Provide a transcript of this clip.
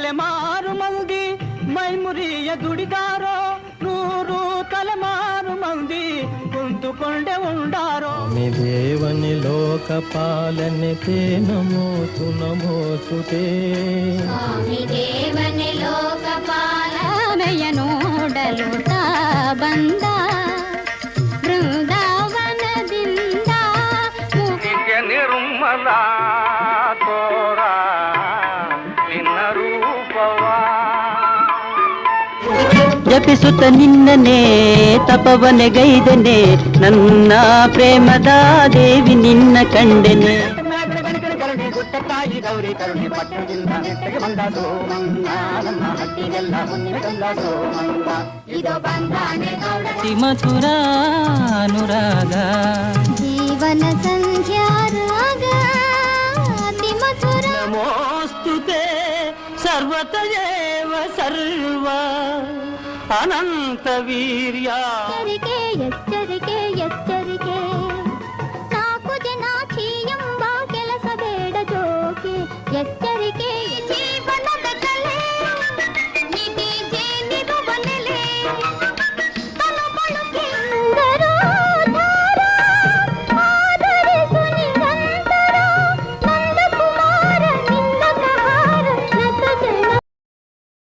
ತಲೆಮಾರು ಮಂದಿ ಮೈಮುರಿಯ ದುಡಿದಾರೋ, 100 ತಲೆಮಾರು ಮಂದಿ ಕುಂತುಕೊಂಡೆ ಉಂಡಾರೋ. ದೇವನಿ ಲೋಕಪಾಲನೆ ತೇ ನಮೋತು ನಮೋಸುತೆ. ದೇವನಿ ಲೋಕಪಾಲನೆಯ ನೋಡಲು ತಾ ಬಂದ ಬೃಂದಾವನದಿಂದ ನಿರ್ಮಲ ತೋರ ನಿನ್ನ ರೂಪವಾ. ಜಪಿಸುತ್ತ ನಿನ್ನನೆ ತಪವನೆಗೈದನೆ, ನನ್ನ ಪ್ರೇಮದ ದೇವಿ ನಿನ್ನ ಕಂಡೆನೆ. ಗುಟ್ಟ ತಾಯಿ ಗೌರಿ ಕರುಣೆ ಪಟ್ಟಣದಿಂದ ನೆಟ್ಟಗೆ ಬಂದ ಸೋಮಂಗ, ನನ್ನ ಹಟ್ಟಿಗೆಲ್ಲ ಮುನ್ನೆ ತಂದ ಸೋಮಂಗ. ಇದು ಬಂದಾನೆ ಅತಿ ಮಧುರ ಅನುರಾಗ, ಜೀವನ ಸಂಧ್ಯಾರಾಗ ಅತಿ ಮಧುರ. ನಮೋಸ್ತುತೆ ಸರ್ವತಯೇವ ಸರ್ವ ಅನಂತ ವೀರ್ಯ. ಎಚ್ಚರಿಕೆ